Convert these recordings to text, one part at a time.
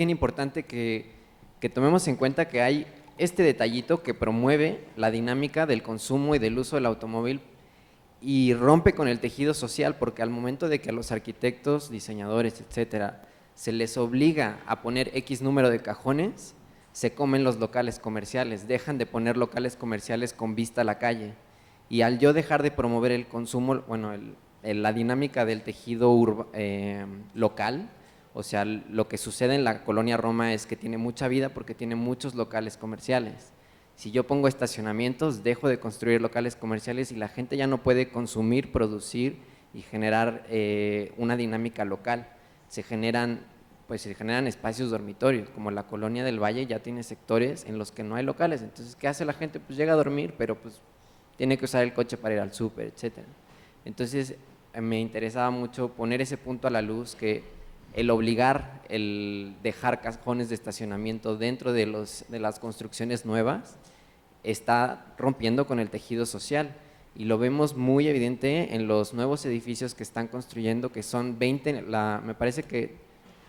bien importante que tomemos en cuenta que hay este detallito que promueve la dinámica del consumo y del uso del automóvil y rompe con el tejido social, porque al momento de que a los arquitectos, diseñadores, etcétera, se les obliga a poner X número de cajones, se comen los locales comerciales, dejan de poner locales comerciales con vista a la calle. Y al yo dejar de promover el consumo, bueno, la dinámica del tejido local, o sea, lo que sucede en la colonia Roma es que tiene mucha vida porque tiene muchos locales comerciales. Si yo pongo estacionamientos, dejo de construir locales comerciales y la gente ya no puede consumir, producir y generar una dinámica local. Se generan espacios dormitorios, como la colonia del Valle ya tiene sectores en los que no hay locales. Entonces, ¿qué hace la gente? Pues llega a dormir, pero pues tiene que usar el coche para ir al súper, etcétera. Entonces, me interesaba mucho poner ese punto a la luz, que el obligar, el dejar cajones de estacionamiento dentro de las construcciones nuevas está rompiendo con el tejido social, y lo vemos muy evidente en los nuevos edificios que están construyendo, que son 20, me parece que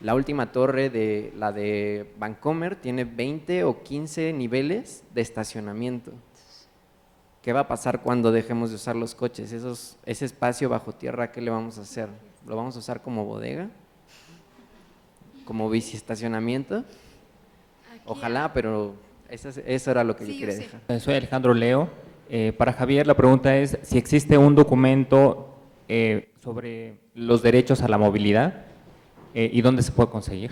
la última torre de la de Vancomer tiene 20 o 15 niveles de estacionamiento. ¿Qué va a pasar cuando dejemos de usar los coches? Ese espacio bajo tierra, ¿qué le vamos a hacer? ¿Lo vamos a usar como bodega? ¿Como biciestacionamiento? Ojalá, pero eso era lo que yo quería dejar. Soy Alejandro Leo. Para Javier, la pregunta es si existe un documento sobre los derechos a la movilidad y dónde se puede conseguir.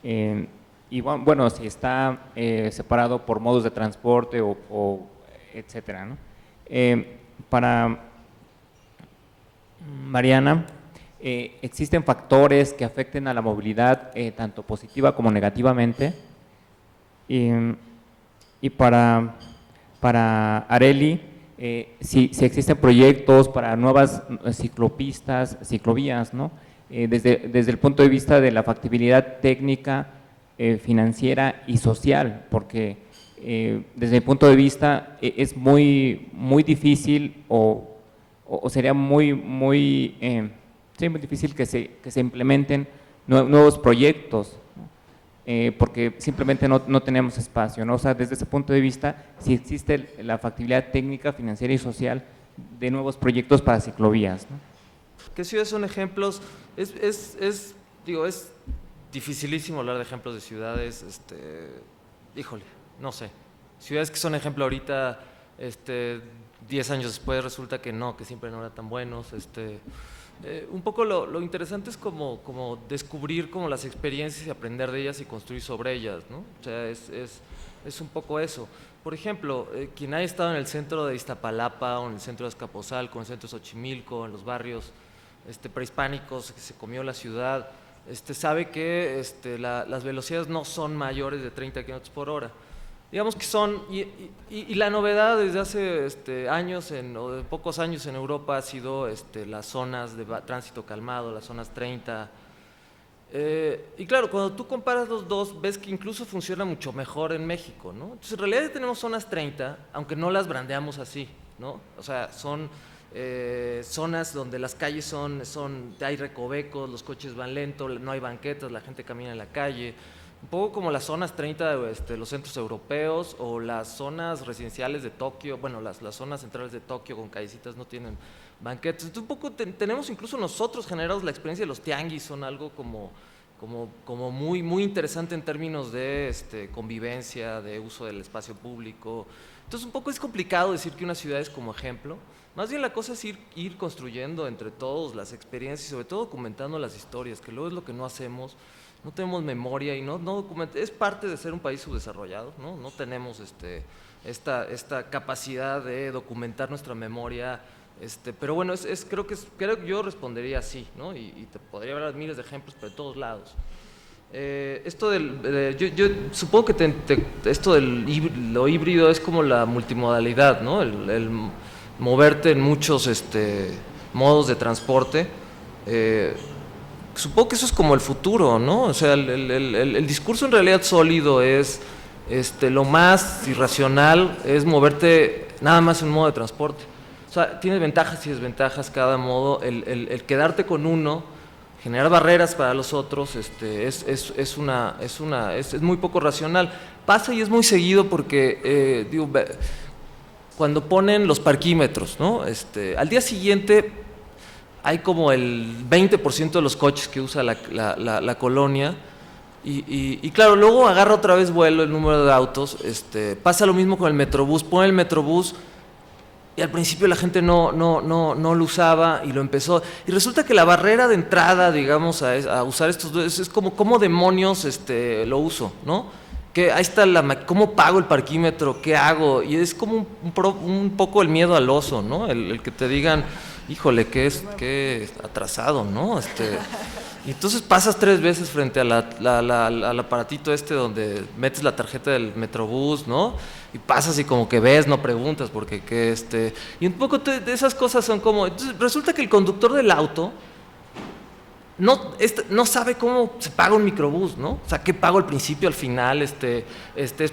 Y bueno, si está separado por modos de transporte o etcétera, ¿no? Para Mariana, ¿existen factores que afecten a la movilidad tanto positiva como negativamente? Y para Arely, si existen proyectos para nuevas ciclopistas, ciclovías, ¿no? Desde el punto de vista de la factibilidad técnica, financiera y social, porque desde mi punto de vista es muy difícil o sería muy difícil que se implementen nuevos proyectos, ¿no? Porque simplemente no tenemos espacio, ¿no? O sea, desde ese punto de vista, si existe la factibilidad técnica, financiera y social de nuevos proyectos para ciclovías, ¿no? ¿Qué ciudades son ejemplos? Es dificilísimo hablar de ejemplos de ciudades, híjole, no sé. Ciudades que son ejemplo ahorita, 10 años después resulta que no, que siempre no eran tan buenos. Un poco lo interesante es como descubrir como las experiencias y aprender de ellas y construir sobre ellas, ¿no? O sea, es un poco eso. Por ejemplo, quien haya estado en el centro de Iztapalapa o en el centro de Azcapotzalco, en el centro de Xochimilco, en los barrios prehispánicos que se comió la ciudad, sabe que las velocidades no son mayores de 30 kilómetros por hora. Digamos que son, y la novedad desde hace años o de pocos años en Europa ha sido las zonas de tránsito calmado, las zonas 30. Y claro, cuando tú comparas los dos, ves que incluso funciona mucho mejor en México, ¿no? Entonces, en realidad ya tenemos zonas 30, aunque no las brandeamos así, ¿no? O sea, son zonas donde las calles hay recovecos, los coches van lento, no hay banquetas, la gente camina en la calle. Un poco como las zonas 30 de los centros europeos o las zonas residenciales de Tokio, bueno, las zonas centrales de Tokio con callecitas no tienen banquetes. Entonces, un poco tenemos incluso nosotros generados la experiencia de los tianguis, son algo como muy interesante en términos de convivencia, de uso del espacio público. Entonces, un poco es complicado decir que una ciudad es como ejemplo. Más bien la cosa es ir construyendo entre todos las experiencias y sobre todo documentando las historias, que luego es lo que no hacemos. No tenemos memoria y no es parte de ser un país subdesarrollado, ¿no? No tenemos esta capacidad de documentar nuestra memoria, pero bueno, creo que yo respondería así, ¿no? Y te podría hablar miles de ejemplos, pero de todos lados. Esto yo supongo que esto lo híbrido es como la multimodalidad, ¿no? El moverte en muchos modos de transporte. Supongo que eso es como el futuro, ¿no? O sea, el discurso en realidad sólido es, lo más irracional es moverte nada más en un modo de transporte. O sea, tiene ventajas y desventajas cada modo. El quedarte con uno generar barreras para los otros es muy poco racional. Pasa y es muy seguido porque, cuando ponen los parquímetros, ¿no? Al día siguiente hay como el 20% de los coches que usa la colonia y claro, luego agarra otra vez vuelo el número de autos, pasa lo mismo con el Metrobús, pone el Metrobús y al principio la gente no lo usaba y lo empezó, y resulta que la barrera de entrada, digamos, a usar estos dos, es como, ¿cómo demonios lo uso, no? Que ahí está ¿cómo pago el parquímetro? ¿Qué hago? Y es como un poco el miedo al oso, ¿no? El que te digan, híjole, qué atrasado, ¿no? Y entonces pasas 3 veces frente al aparatito donde metes la tarjeta del Metrobús, ¿no? Y pasas y como que ves, no preguntas, porque y un poco de esas cosas son como, entonces resulta que el conductor del auto no sabe cómo se paga un microbús, ¿no? O sea, ¿qué pago al principio, al final? ¿Es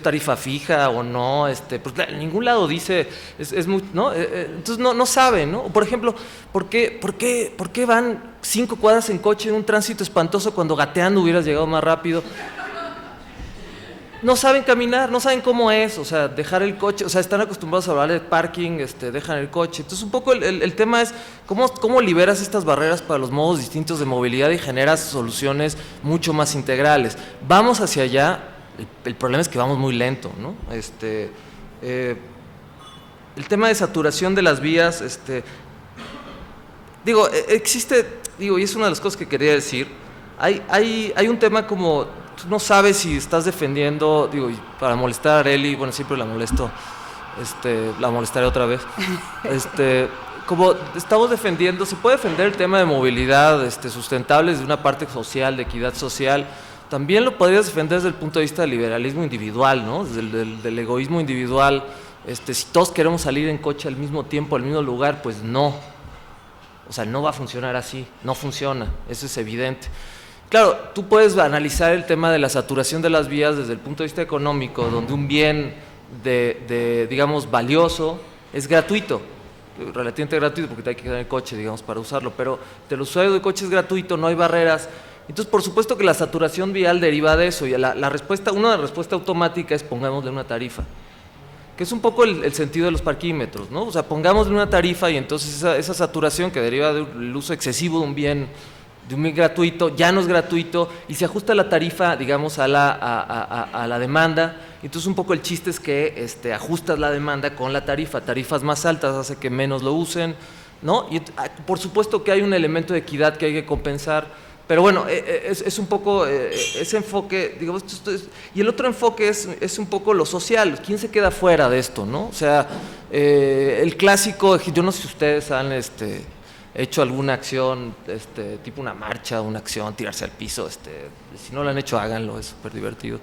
tarifa fija o no? Pues en ningún lado dice, es muy, ¿no? Entonces no sabe, ¿no? Por ejemplo, ¿por qué van 5 cuadras en coche en un tránsito espantoso cuando gateando hubieras llegado más rápido? No saben caminar, no saben cómo es, o sea, dejar el coche, o sea, están acostumbrados a hablar de parking, dejan el coche. Entonces, un poco el tema es cómo liberas estas barreras para los modos distintos de movilidad y generas soluciones mucho más integrales. Vamos hacia allá, el problema es que vamos muy lento, ¿no? El tema de saturación de las vías, existe, y es una de las cosas que quería decir, hay un tema como, tú no sabes si estás defendiendo, y para molestar a Arely, bueno, siempre la molesto, la molestaré otra vez, como estamos defendiendo, se puede defender el tema de movilidad sustentable desde una parte social, de equidad social, también lo podrías defender desde el punto de vista del liberalismo individual, ¿no? Desde del egoísmo individual, si todos queremos salir en coche al mismo tiempo, al mismo lugar, pues no, o sea, no va a funcionar así, no funciona, eso es evidente. Claro, tú puedes analizar el tema de la saturación de las vías desde el punto de vista económico, donde un bien digamos, valioso es gratuito, relativamente gratuito porque te hay que quedar en el coche, digamos, para usarlo, pero del usuario del coche es gratuito, no hay barreras. Entonces, por supuesto que la saturación vial deriva de eso, y una respuesta automática es pongámosle una tarifa, que es un poco el sentido de los parquímetros, ¿no? O sea, pongámosle una tarifa y entonces esa saturación que deriva del uso excesivo de un bien gratuito, ya no es gratuito y se ajusta la tarifa, digamos, a la demanda. Entonces un poco el chiste es que ajustas la demanda con la tarifa, tarifas más altas hace que menos lo usen, ¿no? Y por supuesto que hay un elemento de equidad que hay que compensar, pero bueno, es un poco ese enfoque, digamos, y el otro enfoque es un poco lo social, ¿quién se queda fuera de esto, no? O sea, el clásico, yo no sé si ustedes han hecho alguna acción, tipo una marcha, una acción, tirarse al piso, si no lo han hecho, háganlo, es súper divertido.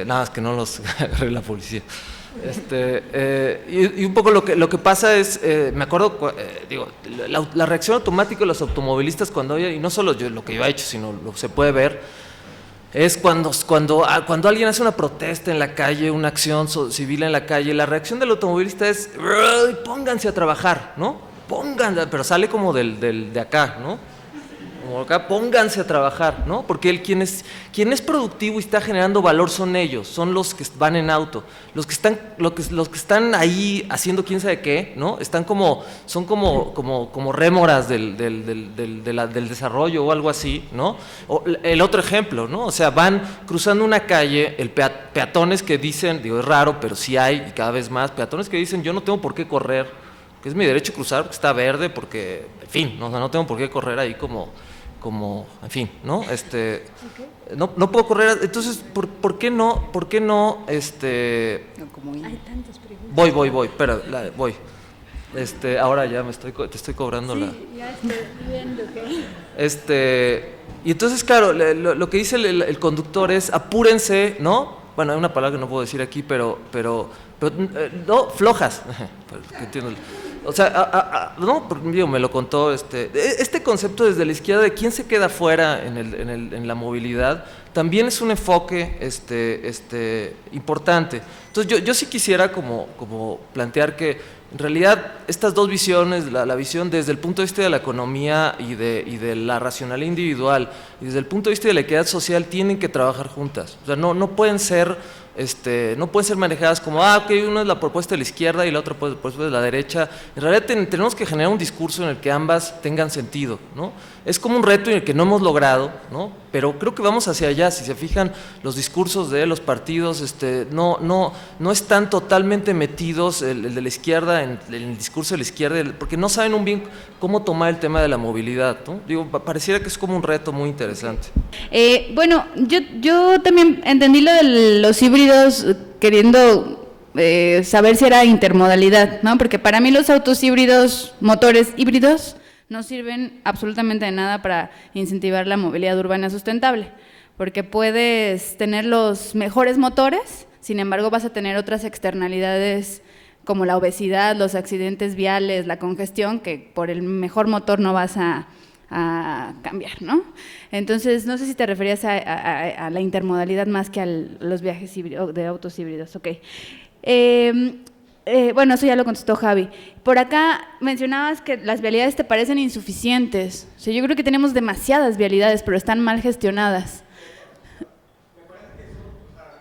Nada, es que no los agarre la policía. Y un poco lo que pasa es, me acuerdo, la reacción automática de los automovilistas cuando y no solo lo que yo he hecho, sino lo que se puede ver, es cuando alguien hace una protesta en la calle, una acción civil en la calle, la reacción del automovilista es, pónganse a trabajar, ¿no? Pero sale como de acá, ¿no? Como acá, pónganse a trabajar, ¿no? Porque quien es productivo y está generando valor son ellos, son los que van en auto, los que están ahí haciendo quién sabe qué, ¿no? Son como rémoras del desarrollo o algo así, ¿no? O el otro ejemplo, ¿no? O sea, van cruzando una calle, peatones que dicen, es raro, pero sí hay, y cada vez más, peatones que dicen, yo no tengo por qué correr, que es mi derecho cruzar porque está verde, porque, en fin, no tengo por qué correr ahí como en fin, ¿no? No puedo correr, entonces, ¿por qué no? Hay tantas preguntas. Voy, espera, voy. Ahora ya te estoy cobrando sí, la... ya estoy viendo que... Y entonces, claro, lo que dice el conductor es, apúrense, ¿no? Bueno, hay una palabra que no puedo decir aquí, pero no, flojas. Entiendo. O sea, no, me lo contó este concepto desde la izquierda de quién se queda fuera en la movilidad, también es un enfoque importante. Entonces yo sí quisiera como plantear que En realidad, estas dos visiones, la visión desde el punto de vista de la economía y de la racionalidad individual, y desde el punto de vista de la equidad social, tienen que trabajar juntas. O sea, no pueden ser manejadas como, ok, una es la propuesta de la izquierda y la otra propuesta de la derecha. En realidad tenemos que generar un discurso en el que ambas tengan sentido, ¿no? Es como un reto en el que no hemos logrado, ¿no? Pero creo que vamos hacia allá. Si se fijan, los discursos de los partidos no están totalmente metidos, el de la izquierda, en el discurso de la izquierda, porque no saben un bien cómo tomar el tema de la movilidad, ¿no? Digo, pareciera que es como un reto muy interesante. Bueno, yo también entendí lo de los híbridos queriendo saber si era intermodalidad, ¿no? Porque para mí los autos híbridos, motores híbridos, no sirven absolutamente de nada para incentivar la movilidad urbana sustentable, porque puedes tener los mejores motores, sin embargo vas a tener otras externalidades como la obesidad, los accidentes viales, la congestión, que por el mejor motor no vas a cambiar, ¿no? Entonces, no sé si te referías a la intermodalidad más que a los viajes de autos híbridos, ok. Bueno, eso ya lo contestó Javi. Por acá mencionabas que las vialidades te parecen insuficientes. O sea, yo creo que tenemos demasiadas vialidades, pero están mal gestionadas. Me parece que eso, o sea,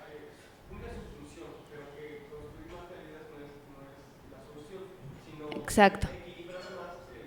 una es su solución, pero que construir más vialidades no es la solución, sino Exacto. equilibrar más el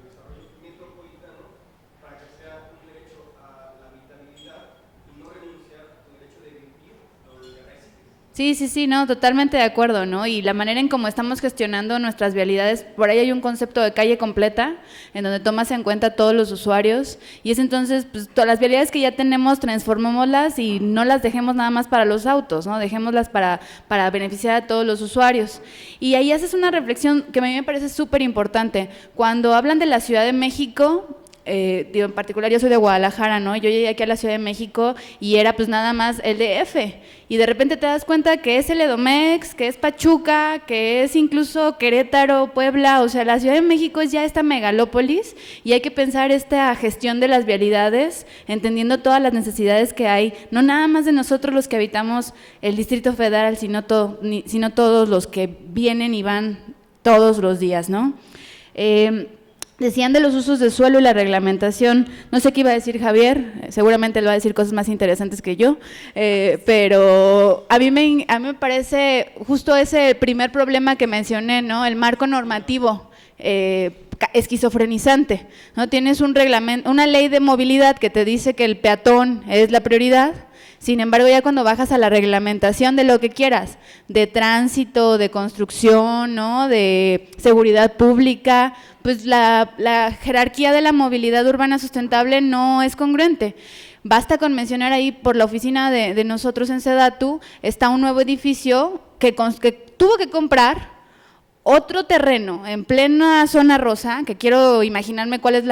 desarrollo metropolitano para que sea un derecho a la habitabilidad y no renunciar a tu derecho de vivir donde resides. Sí, no, totalmente de acuerdo, ¿no? Y la manera en cómo estamos gestionando nuestras vialidades, por ahí hay un concepto de calle completa, en donde tomas en cuenta a todos los usuarios, y es entonces, pues, todas las vialidades que ya tenemos, transformémoslas y no las dejemos nada más para los autos, ¿no? Dejémoslas para beneficiar a todos los usuarios. Y ahí haces una reflexión que a mí me parece súper importante. Cuando hablan de la Ciudad de México, digo, en particular yo soy de Guadalajara, ¿no? Yo llegué aquí a la Ciudad de México y era pues nada más el DF, y de repente te das cuenta que es el Edomex, que es Pachuca, que es incluso Querétaro, Puebla, o sea, la Ciudad de México es ya esta megalópolis, y hay que pensar esta gestión de las vialidades, entendiendo todas las necesidades que hay, no nada más de nosotros los que habitamos el Distrito Federal, sino todos los que vienen y van todos los días, ¿no? Decían de los usos de suelo y la reglamentación, no sé qué iba a decir Javier, seguramente él va a decir cosas más interesantes que yo, pero a mí me parece justo ese primer problema que mencioné, ¿no? El marco normativo esquizofrenizante, ¿no? Tienes un reglamento, una ley de movilidad que te dice que el peatón es la prioridad. Sin embargo, ya cuando bajas a la reglamentación de lo que quieras, de tránsito, de construcción, ¿no? De seguridad pública, pues la jerarquía de la movilidad urbana sustentable no es congruente. Basta con mencionar ahí, por la oficina de nosotros en Sedatu, está un nuevo edificio que tuvo que comprar otro terreno en plena zona rosa, que quiero imaginarme cuál es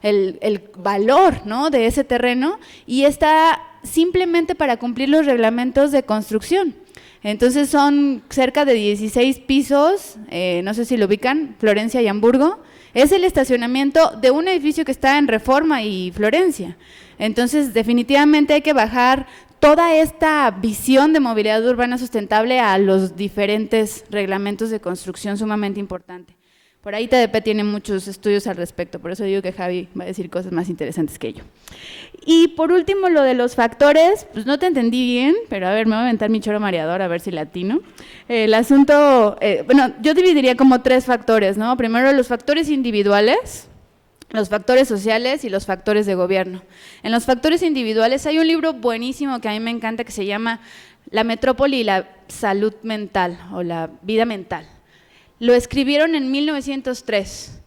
el valor, ¿no? de ese terreno, y está simplemente para cumplir los reglamentos de construcción. Entonces son cerca de 16 pisos, no sé si lo ubican, Florencia y Hamburgo. Es el estacionamiento de un edificio que está en Reforma y Florencia. Entonces, definitivamente hay que bajar toda esta visión de movilidad urbana sustentable a los diferentes reglamentos de construcción, sumamente importante. Por ahí TDP tiene muchos estudios al respecto, por eso digo que Javi va a decir cosas más interesantes que yo. Y por último, lo de los factores, pues no te entendí bien, pero a ver, me voy a aventar mi choro mareador a ver si latino. El asunto, bueno, yo dividiría como 3 factores, ¿no? Primero, los factores individuales, los factores sociales y los factores de gobierno. En los factores individuales hay un libro buenísimo que a mí me encanta que se llama La metrópoli y la salud mental, o la vida mental. Lo escribieron en 1903,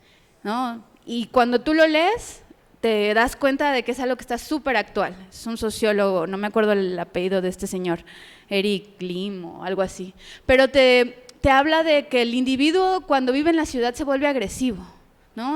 ¿no? Y cuando tú lo lees, te das cuenta de que es algo que está súper actual. Es un sociólogo, no me acuerdo el apellido de este señor, Eric Lim o algo así, pero te habla de que el individuo cuando vive en la ciudad se vuelve agresivo, ¿no?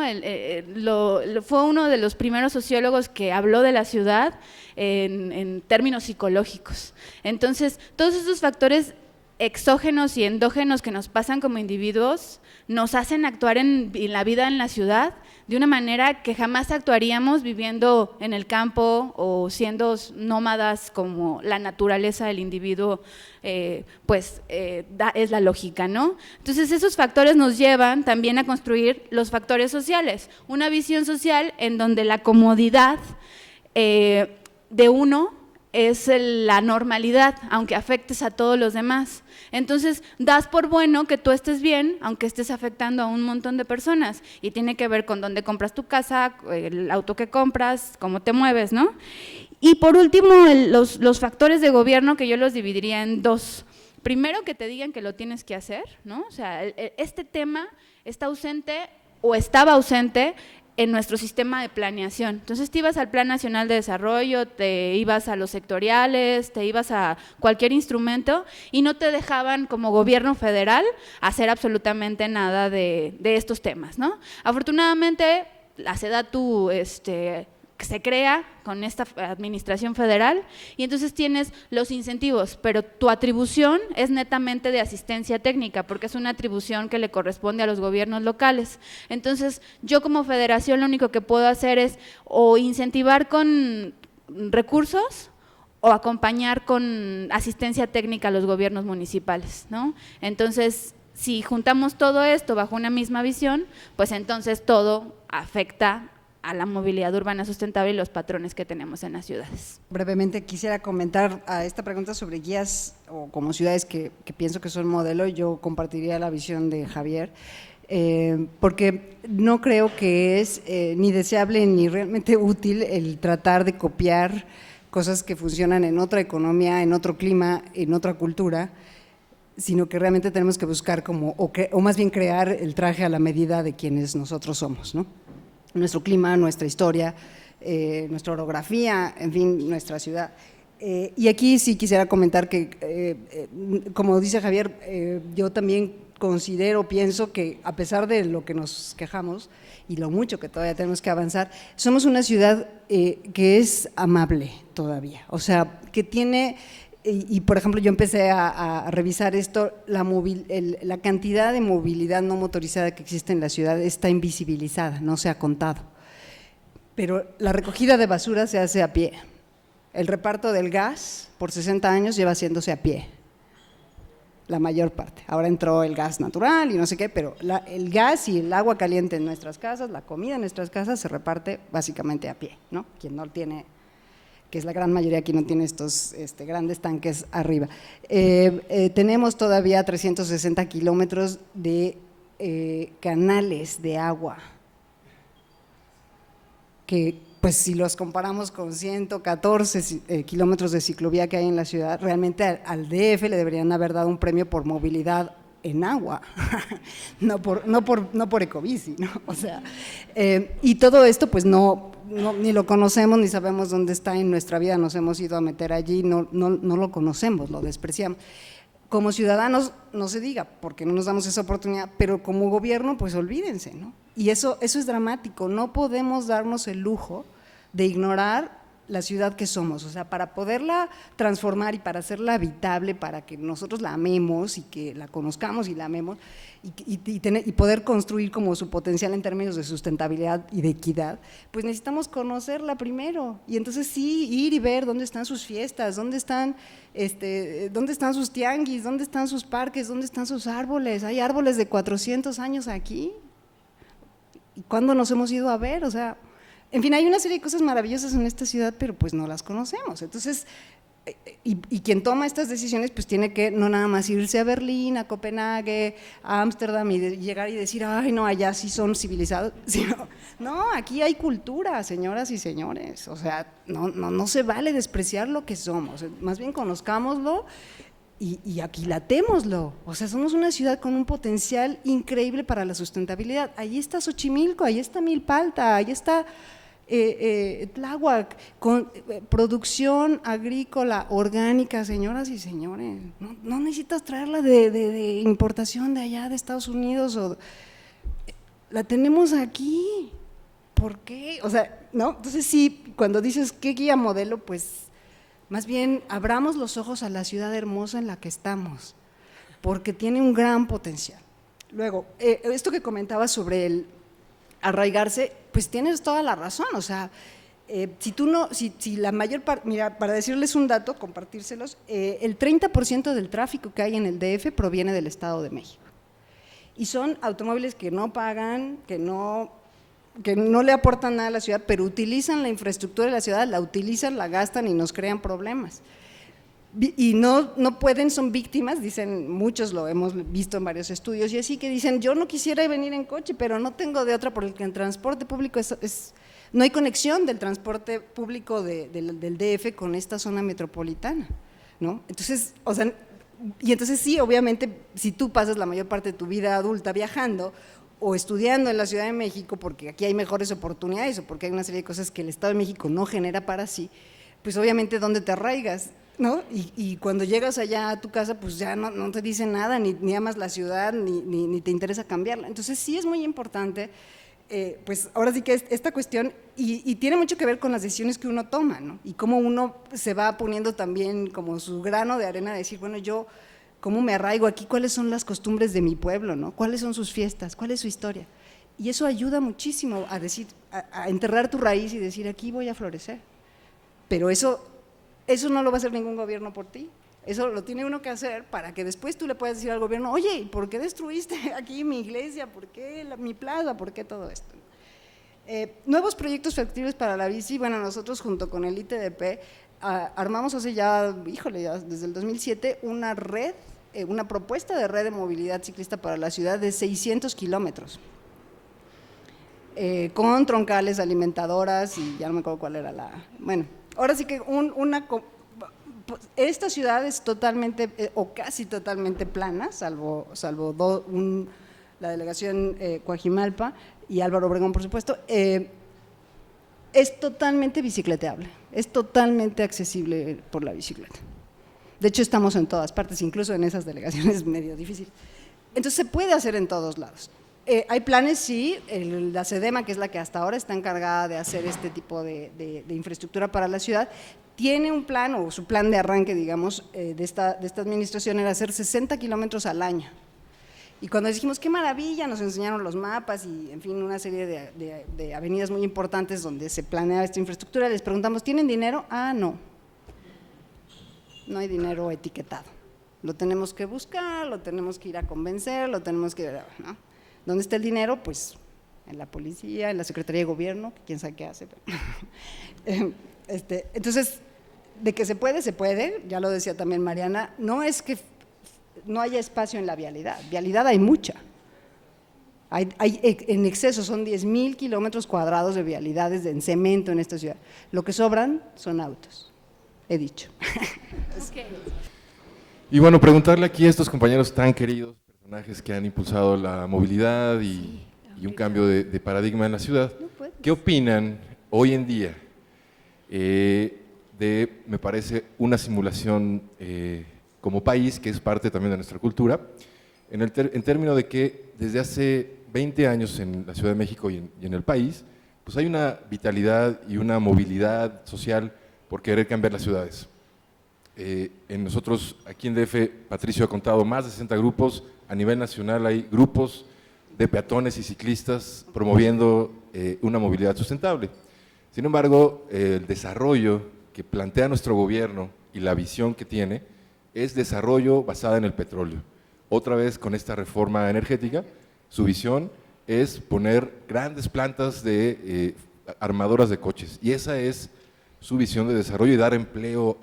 Fue uno de los primeros sociólogos que habló de la ciudad en términos psicológicos. Entonces, todos esos factores exógenos y endógenos que nos pasan como individuos nos hacen actuar en la vida en la ciudad de una manera que jamás actuaríamos viviendo en el campo o siendo nómadas, como la naturaleza del individuo es la lógica, ¿no? Entonces esos factores nos llevan también a construir los factores sociales, una visión social en donde la comodidad de uno es la normalidad, aunque afectes a todos los demás. Entonces, das por bueno que tú estés bien, aunque estés afectando a un montón de personas. Y tiene que ver con dónde compras tu casa, el auto que compras, cómo te mueves, ¿no? Y por último, los factores de gobierno, que yo los dividiría en dos. Primero, que te digan que lo tienes que hacer, ¿no? O sea, este tema está ausente o estaba ausente en nuestro sistema de planeación. Entonces te ibas al Plan Nacional de Desarrollo, te ibas a los sectoriales, te ibas a cualquier instrumento y no te dejaban como gobierno federal hacer absolutamente nada de estos temas, ¿no? Afortunadamente la SEDATU se crea con esta administración federal y entonces tienes los incentivos, pero tu atribución es netamente de asistencia técnica porque es una atribución que le corresponde a los gobiernos locales. Entonces yo como federación lo único que puedo hacer es o incentivar con recursos o acompañar con asistencia técnica a los gobiernos municipales, ¿no? Entonces, si juntamos todo esto bajo una misma visión, pues entonces todo afecta a la movilidad urbana sustentable y los patrones que tenemos en las ciudades. Brevemente quisiera comentar a esta pregunta sobre guías o como ciudades que pienso que son modelo. Yo compartiría la visión de Javier, porque no creo que es ni deseable ni realmente útil el tratar de copiar cosas que funcionan en otra economía, en otro clima, en otra cultura, sino que realmente tenemos que buscar o más bien crear el traje a la medida de quienes nosotros somos, ¿no? Nuestro clima, nuestra historia, nuestra orografía, en fin, nuestra ciudad. Y aquí sí quisiera comentar que, como dice Javier, yo también pienso que a pesar de lo que nos quejamos y lo mucho que todavía tenemos que avanzar, somos una ciudad que es amable todavía, o sea, que tiene… Y por ejemplo, yo empecé a revisar esto, la cantidad de movilidad no motorizada que existe en la ciudad está invisibilizada, no se ha contado. Pero la recogida de basura se hace a pie. El reparto del gas, por 60 años, lleva haciéndose a pie, la mayor parte. Ahora entró el gas natural y no sé qué, pero el gas y el agua caliente en nuestras casas, la comida en nuestras casas se reparte básicamente a pie, ¿no? Quien no tiene… que es la gran mayoría aquí no tiene estos grandes tanques arriba. Tenemos todavía 360 kilómetros de canales de agua, que pues si los comparamos con 114 kilómetros de ciclovía que hay en la ciudad, realmente al DF le deberían haber dado un premio por movilidad en agua, no por ecobici, ¿no? O sea, y todo esto pues ni lo conocemos, ni sabemos dónde está en nuestra vida, nos hemos ido a meter allí, no lo conocemos, lo despreciamos. Como ciudadanos no se diga, porque no nos damos esa oportunidad, pero como gobierno pues olvídense, ¿no? Y eso es dramático, no podemos darnos el lujo de ignorar la ciudad que somos, o sea, para poderla transformar y para hacerla habitable, para que nosotros la amemos y que la conozcamos y la amemos y poder construir como su potencial en términos de sustentabilidad y de equidad, pues necesitamos conocerla primero y entonces sí, ir y ver dónde están sus fiestas, dónde están sus tianguis, dónde están sus parques, dónde están sus árboles. Hay árboles de 400 años aquí, ¿y cuándo nos hemos ido a ver? O sea… En fin, hay una serie de cosas maravillosas en esta ciudad, pero pues no las conocemos. Entonces, y quien toma estas decisiones, pues tiene que no nada más irse a Berlín, a Copenhague, a Ámsterdam y llegar y decir, ay, no, allá sí son civilizados. Sino, no, aquí hay cultura, señoras y señores. O sea, no se vale despreciar lo que somos. Más bien conozcámoslo y aquilatémoslo. O sea, somos una ciudad con un potencial increíble para la sustentabilidad. Ahí está Xochimilco, ahí está Milpalta, ahí está… Tláhuac, con producción agrícola orgánica, señoras y señores, no necesitas traerla de importación de allá de Estados Unidos, la tenemos aquí, ¿por qué? O sea, ¿no? Entonces sí, cuando dices ¿qué guía modelo? Pues más bien abramos los ojos a la ciudad hermosa en la que estamos, porque tiene un gran potencial. Luego, esto que comentaba sobre el arraigarse, pues tienes toda la razón, o sea, si la mayor parte, mira, para decirles un dato, compartírselos, el 30% del tráfico que hay en el DF proviene del Estado de México. Y son automóviles que no pagan, que no le aportan nada a la ciudad, pero utilizan la infraestructura de la ciudad, la utilizan, la gastan y nos crean problemas. Y no pueden, son víctimas, dicen, muchos lo hemos visto en varios estudios, y así que dicen, yo no quisiera venir en coche, pero no tengo de otra, porque el transporte público no hay conexión del transporte público del DF con esta zona metropolitana, ¿no? Entonces, entonces sí, obviamente, si tú pasas la mayor parte de tu vida adulta viajando o estudiando en la Ciudad de México, porque aquí hay mejores oportunidades o porque hay una serie de cosas que el Estado de México no genera para sí, pues obviamente, ¿dónde te arraigas? ¿No? Y cuando llegas allá a tu casa, pues ya no te dicen nada, ni amas la ciudad, ni te interesa cambiarla. Entonces sí es muy importante, pues ahora sí que esta cuestión, y tiene mucho que ver con las decisiones que uno toma, ¿no? Y cómo uno se va poniendo también como su grano de arena de decir, bueno, yo, ¿cómo me arraigo aquí? ¿Cuáles son las costumbres de mi pueblo, ¿no? ¿Cuáles son sus fiestas? ¿Cuál es su historia? Y eso ayuda muchísimo a decir, a enterrar tu raíz y decir, aquí voy a florecer. Pero eso no lo va a hacer ningún gobierno por ti, eso lo tiene uno que hacer para que después tú le puedas decir al gobierno, oye, ¿por qué destruiste aquí mi iglesia? ¿Por qué mi plaza? ¿Por qué todo esto? Nuevos proyectos factibles para la bici, bueno, nosotros junto con el ITDP armamos hace ya, desde el 2007, una red, una propuesta de red de movilidad ciclista para la ciudad de 600 kilómetros. Con troncales alimentadoras y ya no me acuerdo cuál era bueno, ahora sí que esta ciudad es totalmente o casi totalmente plana, salvo la delegación Coajimalpa y Álvaro Obregón, por supuesto. Es totalmente bicicleteable, es totalmente accesible por la bicicleta. De hecho, estamos en todas partes, incluso en esas delegaciones es medio difícil. Entonces, se puede hacer en todos lados. Hay planes, sí, la SEDEMA, que es la que hasta ahora está encargada de hacer este tipo de infraestructura para la ciudad, tiene un plan, o su plan de arranque, digamos, de esta administración era hacer 60 kilómetros al año. Y cuando dijimos, qué maravilla, nos enseñaron los mapas y, en fin, una serie de avenidas muy importantes donde se planea esta infraestructura, les preguntamos, ¿tienen dinero? No hay dinero etiquetado. Lo tenemos que buscar, lo tenemos que ir a convencer, ¿no? ¿Dónde está el dinero? Pues en la policía, en la Secretaría de Gobierno, que quién sabe qué hace. Entonces, de que se puede, ya lo decía también Mariana, no es que no haya espacio en la vialidad hay mucha. Hay en exceso, son 10,000 kilómetros cuadrados de vialidades en cemento en esta ciudad. Lo que sobran son autos, he dicho. Okay. Y bueno, preguntarle aquí a estos compañeros tan queridos, personajes que han impulsado la movilidad y un cambio de paradigma en la ciudad, ¿qué opinan hoy en día me parece, una simulación como país, que es parte también de nuestra cultura, en términos de que desde hace 20 años en la Ciudad de México y en el país, pues hay una vitalidad y una movilidad social por querer cambiar las ciudades. En nosotros, aquí en DF, Patricio ha contado más de 60 grupos, a nivel nacional hay grupos de peatones y ciclistas promoviendo una movilidad sustentable. Sin embargo, el desarrollo que plantea nuestro gobierno y la visión que tiene es desarrollo basada en el petróleo. Otra vez con esta reforma energética, su visión es poner grandes plantas de armadoras de coches, y esa es su visión de desarrollo y dar empleo,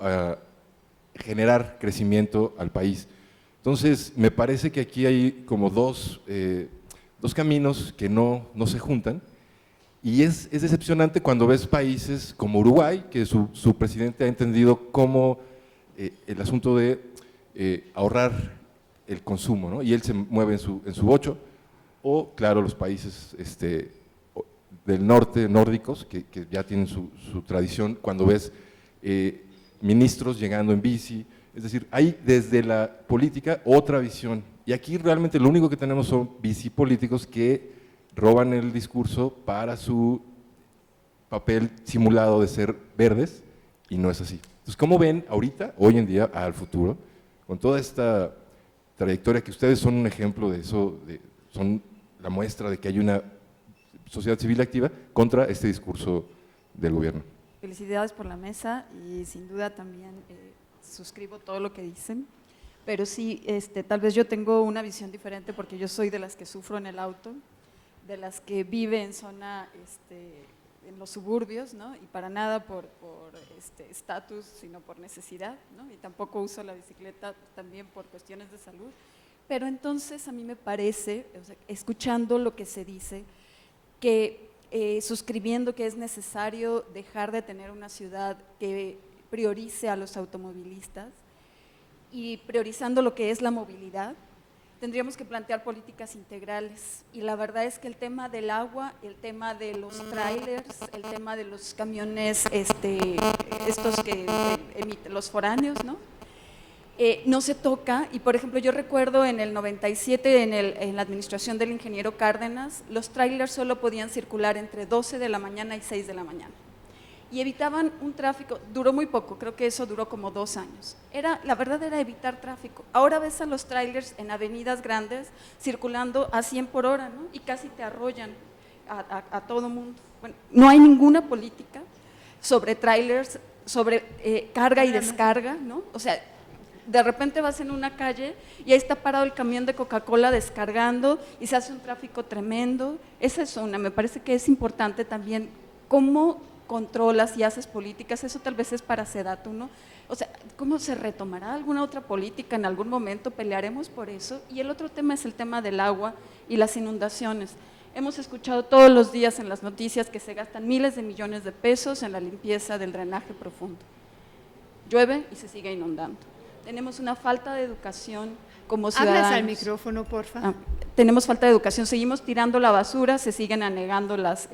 generar crecimiento al país. Entonces, me parece que aquí hay como dos caminos que no se juntan, y es decepcionante cuando ves países como Uruguay, que su presidente ha entendido cómo el asunto de ahorrar el consumo, ¿no? Y él se mueve en su 8, o claro, los países del norte, nórdicos, que ya tienen su tradición, cuando ves ministros llegando en bici. Es decir, hay desde la política otra visión, y aquí realmente lo único que tenemos son bicipolíticos que roban el discurso para su papel simulado de ser verdes, y no es así. Entonces, ¿cómo ven ahorita, hoy en día, al futuro, con toda esta trayectoria, que ustedes son un ejemplo de eso, son la muestra de que hay una sociedad civil activa contra este discurso del gobierno. Felicidades por la mesa y sin duda también suscribo todo lo que dicen, pero sí, tal vez yo tengo una visión diferente porque yo soy de las que sufro en el auto, de las que vive en zona, en los suburbios, ¿no? Y para nada por estatus, sino por necesidad, ¿no? Y tampoco uso la bicicleta también por cuestiones de salud. Pero entonces a mí me parece, o sea, escuchando lo que se dice, que suscribiendo que es necesario dejar de tener una ciudad que priorice a los automovilistas y priorizando lo que es la movilidad, tendríamos que plantear políticas integrales. Y la verdad es que el tema del agua, el tema de los trailers, el tema de los camiones, estos que emiten los foráneos, ¿no? No se toca. Y por ejemplo, yo recuerdo en el 97, en la administración del ingeniero Cárdenas, los trailers solo podían circular entre 12 de la mañana y 6 de la mañana. Y evitaban un tráfico, duró muy poco, creo que eso duró como 2 años. La verdad era evitar tráfico. Ahora ves a los trailers en avenidas grandes circulando a 100 por hora, ¿no? Y casi te arrollan a todo mundo. Bueno, no hay ninguna política sobre trailers, sobre carga y descarga, ¿no? O sea, de repente vas en una calle y ahí está parado el camión de Coca-Cola descargando y se hace un tráfico tremendo. Esa es una, me parece que es importante también cómo controlas y haces políticas, eso tal vez es para Sedatu, ¿no? O sea, ¿cómo se retomará alguna otra política en algún momento? Pelearemos por eso. Y el otro tema es el tema del agua y las inundaciones. Hemos escuchado todos los días en las noticias que se gastan miles de millones de pesos en la limpieza del drenaje profundo. Llueve y se sigue inundando. Tenemos una falta de educación como ciudadanos. Hablas al micrófono, porfa. Tenemos falta de educación, seguimos tirando la basura, se siguen anegando las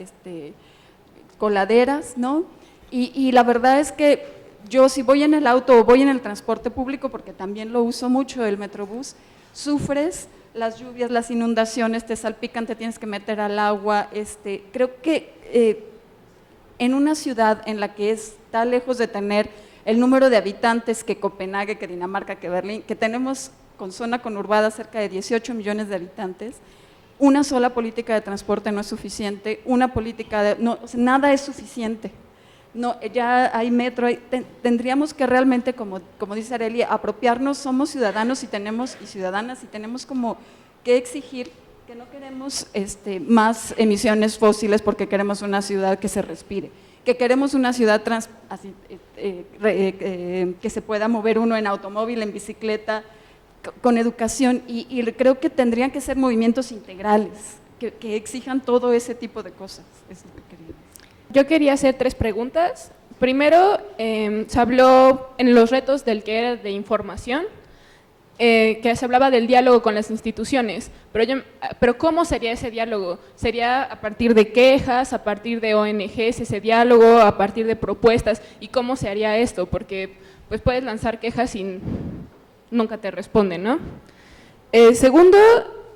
coladeras, ¿no? Y la verdad es que yo si voy en el auto o voy en el transporte público, porque también lo uso mucho, el Metrobús, sufres las lluvias, las inundaciones, te salpican, te tienes que meter al agua. Creo que en una ciudad en la que está lejos de tener el número de habitantes que Copenhague, que Dinamarca, que Berlín, que tenemos con zona conurbada cerca de 18 millones de habitantes, una sola política de transporte no es suficiente, nada es suficiente. No, ya hay metro, tendríamos que realmente, como dice Arely, apropiarnos, somos ciudadanos y ciudadanas y tenemos como que exigir que no queremos más emisiones fósiles porque queremos una ciudad que se respire, que queremos una ciudad que se pueda mover uno en automóvil, en bicicleta, con educación y creo que tendrían que ser movimientos integrales, que exijan todo ese tipo de cosas. Es lo que quería decir. Yo quería hacer 3 preguntas. Primero, se habló en los retos del que era de información, que se hablaba del diálogo con las instituciones, pero ¿cómo sería ese diálogo? ¿Sería a partir de quejas, a partir de ONGs ese diálogo, a partir de propuestas? ¿Y cómo se haría esto? Porque pues puedes lanzar quejas y nunca te responden, ¿no? Segundo,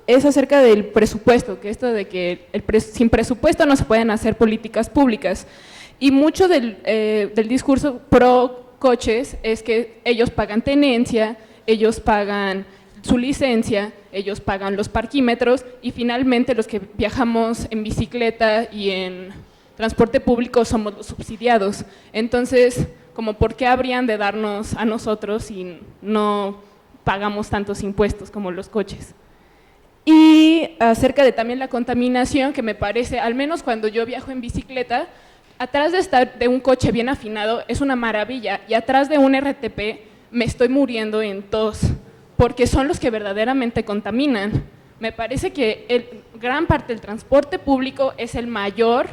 es acerca del presupuesto, que esto de que sin presupuesto no se pueden hacer políticas públicas. Y mucho del discurso pro coches es que ellos pagan tenencia, ellos pagan su licencia, ellos pagan los parquímetros y finalmente los que viajamos en bicicleta y en transporte público somos los subsidiados. Entonces, como ¿por qué habrían de darnos a nosotros si no pagamos tantos impuestos como los coches? Y acerca de también la contaminación, que me parece, al menos cuando yo viajo en bicicleta, atrás de un coche bien afinado es una maravilla y atrás de un RTP me estoy muriendo en tos, porque son los que verdaderamente contaminan. Me parece que gran parte del transporte público es el mayor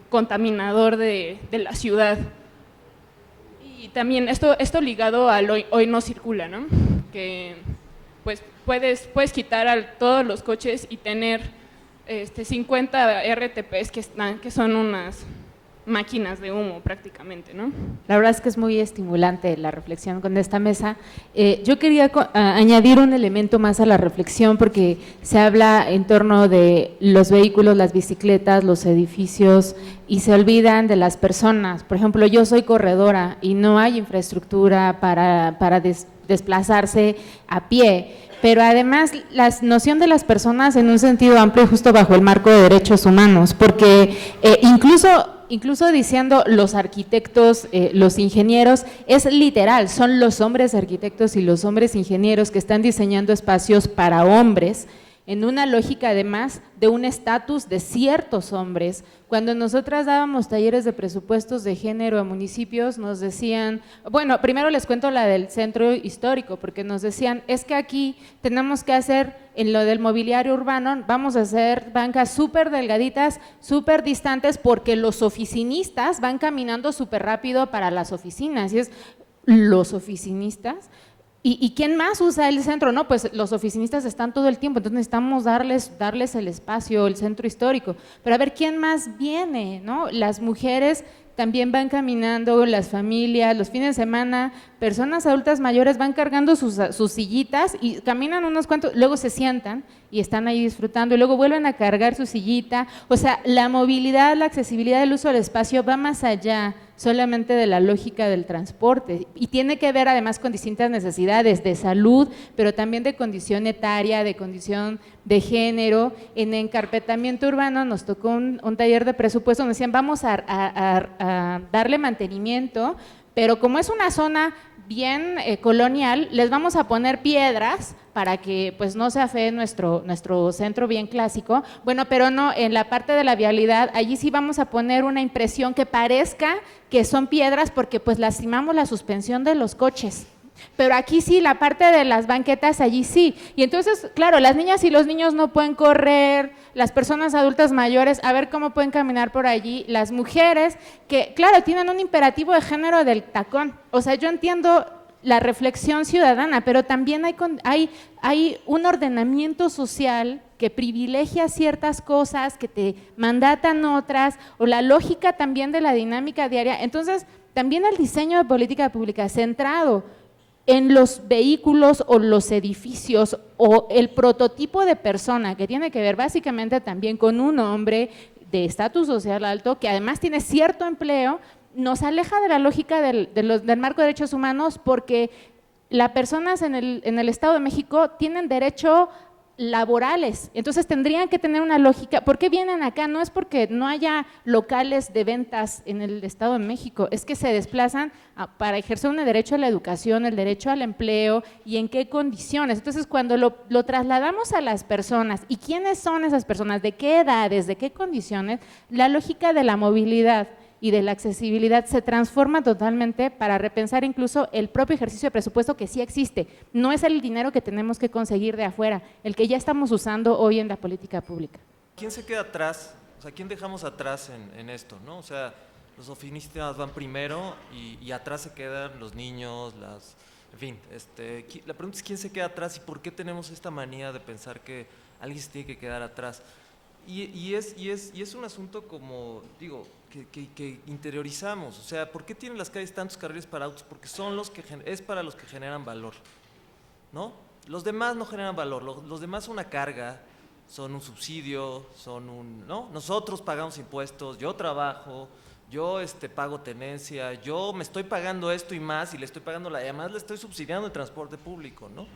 contaminador de la ciudad. Y también esto ligado al hoy no circula, ¿no? Que pues puedes quitar a todos los coches y tener 50 RTPs que son unas máquinas de humo prácticamente, ¿no? La verdad es que es muy estimulante la reflexión con esta mesa. Yo quería añadir un elemento más a la reflexión porque se habla en torno de los vehículos, las bicicletas, los edificios y se olvidan de las personas. Por ejemplo, yo soy corredora y no hay infraestructura para desplazarse a pie, pero además la noción de las personas en un sentido amplio justo bajo el marco de derechos humanos, porque incluso diciendo los arquitectos, los ingenieros, es literal, son los hombres arquitectos y los hombres ingenieros que están diseñando espacios para hombres, en una lógica además de un estatus de ciertos hombres. Cuando nosotras dábamos talleres de presupuestos de género a municipios, nos decían, bueno, primero les cuento la del centro histórico, porque nos decían, es que aquí tenemos que hacer, en lo del mobiliario urbano, vamos a hacer bancas súper delgaditas, súper distantes, porque los oficinistas van caminando súper rápido para las oficinas, y es, los oficinistas… ¿Y quién más usa el centro? No, pues los oficinistas están todo el tiempo, entonces necesitamos darles el espacio, el centro histórico. Pero a ver, ¿quién más viene? ¿No? Las mujeres también van caminando, las familias, los fines de semana, personas adultas mayores van cargando sus sillitas y caminan unos cuantos, luego se sientan y están ahí disfrutando y luego vuelven a cargar su sillita. O sea, la movilidad, la accesibilidad del uso del espacio va más allá solamente de la lógica del transporte y tiene que ver además con distintas necesidades de salud, pero también de condición etaria, de condición de género. En encarpetamiento urbano nos tocó un taller de presupuesto donde decían vamos a darle mantenimiento, pero como es una zona bien colonial, les vamos a poner piedras para que pues no se afee nuestro centro bien clásico. Bueno, pero no, en la parte de la vialidad, allí sí vamos a poner una impresión que parezca que son piedras porque pues lastimamos la suspensión de los coches. Pero aquí sí, la parte de las banquetas, allí sí. Y entonces, claro, las niñas y los niños no pueden correr, las personas adultas mayores, a ver cómo pueden caminar por allí, las mujeres, que claro, tienen un imperativo de género del tacón. O sea, yo entiendo la reflexión ciudadana, pero también hay un ordenamiento social que privilegia ciertas cosas, que te mandatan otras, o la lógica también de la dinámica diaria. Entonces, también el diseño de política pública centrado en los vehículos o los edificios o el prototipo de persona que tiene que ver básicamente también con un hombre de estatus social alto que además tiene cierto empleo, nos aleja de la lógica del marco de derechos humanos porque las personas en el Estado de México tienen derecho laborales, entonces tendrían que tener una lógica. ¿Por qué vienen acá? No es porque no haya locales de ventas en el Estado de México, es que se desplazan para ejercer un derecho a la educación, el derecho al empleo y en qué condiciones. Entonces cuando lo trasladamos a las personas, ¿y quiénes son esas personas? ¿De qué edades? ¿De qué condiciones? La lógica de la movilidad y de la accesibilidad se transforma totalmente para repensar incluso el propio ejercicio de presupuesto que sí existe. No es el dinero que tenemos que conseguir de afuera, el que ya estamos usando hoy en la política pública. ¿Quién se queda atrás? O sea, ¿quién dejamos atrás en esto, no? O sea, los oficinistas van primero y atrás se quedan los niños, en fin, la pregunta es quién se queda atrás y por qué tenemos esta manía de pensar que alguien se tiene que quedar atrás. Y es un asunto como, digo, que interiorizamos. O sea, ¿por qué tienen las calles tantos carriles para autos? Porque es para los que generan valor, ¿no? Los demás no generan valor, los demás son una carga, son un subsidio, ¿no? Nosotros pagamos impuestos, yo trabajo, yo pago tenencia, yo me estoy pagando esto y más, y le estoy pagando además le estoy subsidiando el transporte público, ¿no?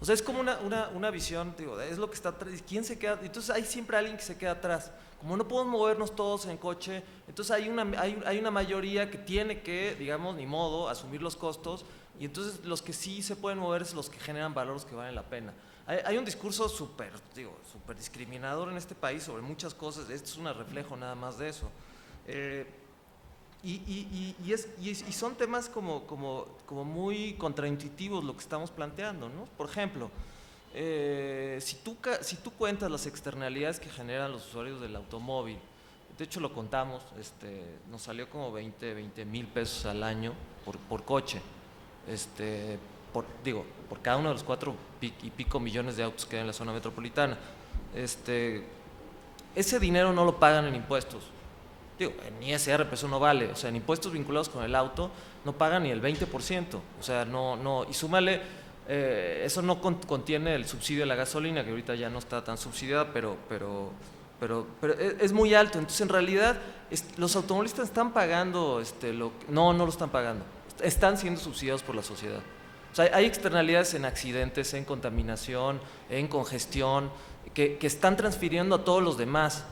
O sea, es como una visión, digo, es lo que está atrás. ¿Quién se queda? Entonces hay siempre alguien que se queda atrás. Como no podemos movernos todos en coche, entonces hay una mayoría que tiene que, digamos, ni modo, asumir los costos, y entonces los que sí se pueden mover son los que generan valor, los que valen la pena. Hay un discurso súper discriminador en este país sobre muchas cosas, esto es un reflejo nada más de eso. Y son temas como muy contraintuitivos lo que estamos planteando, ¿no? Por ejemplo, si tú cuentas las externalidades que generan los usuarios del automóvil, de hecho lo contamos, nos salió como 20 mil pesos al año por coche, por cada uno de los 4 y pico millones de autos que hay en la zona metropolitana. Ese dinero no lo pagan en impuestos. Digo, en ISR pues eso no vale, o sea, en impuestos vinculados con el auto no pagan ni el 20%, o sea, no, y súmale, eso no contiene el subsidio de la gasolina, que ahorita ya no está tan subsidiada, pero es muy alto. Entonces en realidad los automovilistas están pagando, no lo están pagando, están siendo subsidiados por la sociedad. O sea, hay externalidades en accidentes, en contaminación, en congestión, que están transfiriendo a todos los demás.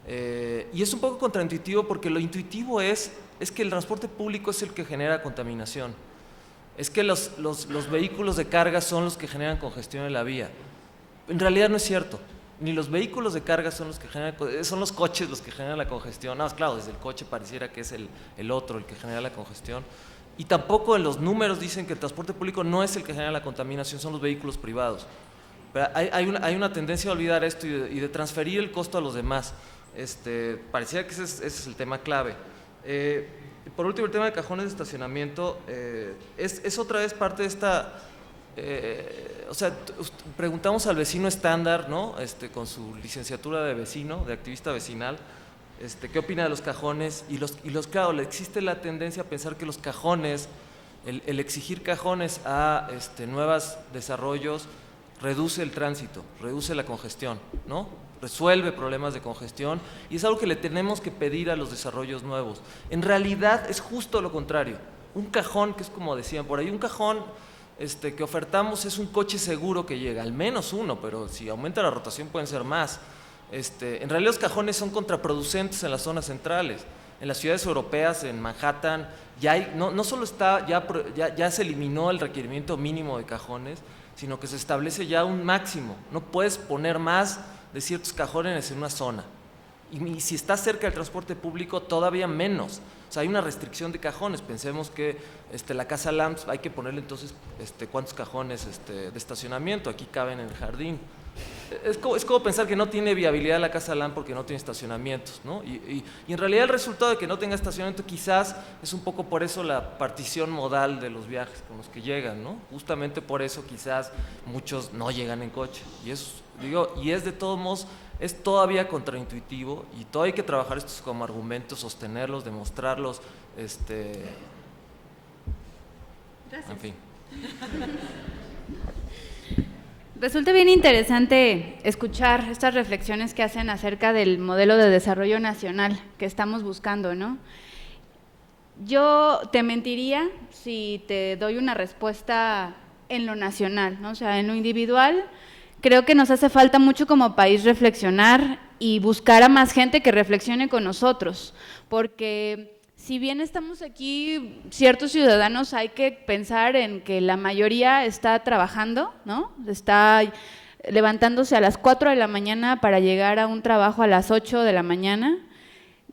Y es un poco contraintuitivo porque lo intuitivo es que el transporte público es el que genera contaminación. Es que los vehículos de carga son los que generan congestión en la vía. En realidad no es cierto. Ni los vehículos de carga son los que generan, son los coches los que generan la congestión. No, claro, desde el coche pareciera que es el otro el que genera la congestión. Y tampoco en los números dicen que el transporte público no es el que genera la contaminación, son los vehículos privados. Pero hay una tendencia a olvidar esto y de transferir el costo a los demás. Pareciera que ese es el tema clave. Por último, el tema de cajones de estacionamiento es otra vez parte de esta… o sea, preguntamos al vecino estándar, ¿no? Con su licenciatura de vecino, de activista vecinal, ¿qué opina de los cajones? Claro, existe la tendencia a pensar que los cajones, el exigir cajones a nuevos desarrollos, reduce el tránsito, reduce la congestión, ¿no? Resuelve problemas de congestión y es algo que le tenemos que pedir a los desarrollos nuevos. En realidad es justo lo contrario. Un cajón, que es como decían por ahí, un cajón que ofertamos es un coche seguro que llega, al menos uno, pero si aumenta la rotación pueden ser más. En realidad los cajones son contraproducentes en las zonas centrales. En las ciudades europeas, en Manhattan, ya hay, no solo está, ya se eliminó el requerimiento mínimo de cajones, sino que se establece ya un máximo. No puedes poner más de ciertos cajones en una zona. Y si está cerca del transporte público, todavía menos. O sea, hay una restricción de cajones. Pensemos que la Casa Lamps hay que ponerle entonces cuántos cajones de estacionamiento. Aquí caben en el jardín. Es como pensar que no tiene viabilidad la Casa Lamp porque no tiene estacionamientos, ¿no? Y en realidad el resultado de que no tenga estacionamiento quizás es un poco por eso la partición modal de los viajes con los que llegan, ¿no? Justamente por eso quizás muchos no llegan en coche. Y es de todos modos, es todavía contraintuitivo y todavía hay que trabajar estos como argumentos, sostenerlos, demostrarlos, Gracias. En fin. Resulta bien interesante escuchar estas reflexiones que hacen acerca del modelo de desarrollo nacional que estamos buscando, ¿no? Yo te mentiría si te doy una respuesta en lo nacional, ¿no? O sea, en lo individual, creo que nos hace falta mucho como país reflexionar y buscar a más gente que reflexione con nosotros, porque si bien estamos aquí, ciertos ciudadanos, hay que pensar en que la mayoría está trabajando, ¿no? Está levantándose a las 4 de la mañana para llegar a un trabajo a las 8 de la mañana,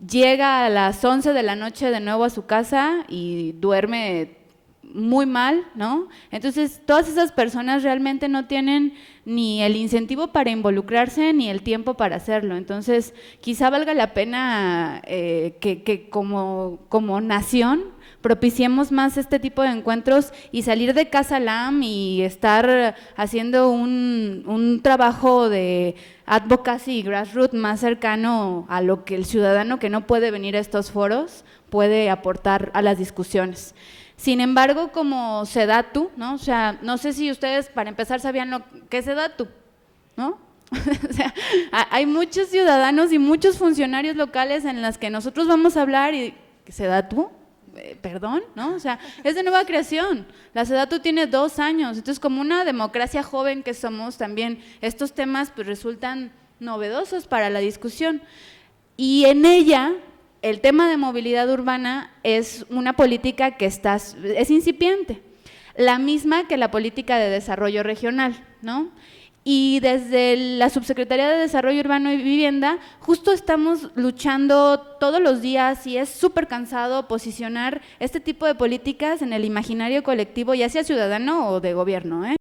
llega a las 11 de la noche de nuevo a su casa y duerme muy mal, ¿no? Entonces, todas esas personas realmente no tienen ni el incentivo para involucrarse ni el tiempo para hacerlo. Entonces, quizá valga la pena que como nación propiciemos más este tipo de encuentros y salir de Casa Lam y estar haciendo un trabajo de advocacy y grassroots más cercano a lo que el ciudadano que no puede venir a estos foros puede aportar a las discusiones. Sin embargo, como SEDATU, ¿no? O sea, no sé si ustedes, para empezar, sabían lo que es SEDATU, ¿no? O sea, hay muchos ciudadanos y muchos funcionarios locales en las que nosotros vamos a hablar y SEDATU, perdón, ¿no? O sea, es de nueva creación. La SEDATU tiene 2 años, entonces como una democracia joven que somos también, estos temas pues resultan novedosos para la discusión. Y en ella, el tema de movilidad urbana es una política que es incipiente, la misma que la política de desarrollo regional, ¿no? Y desde la Subsecretaría de Desarrollo Urbano y Vivienda justo estamos luchando todos los días y es súper cansado posicionar este tipo de políticas en el imaginario colectivo, ya sea ciudadano o de gobierno, ¿eh?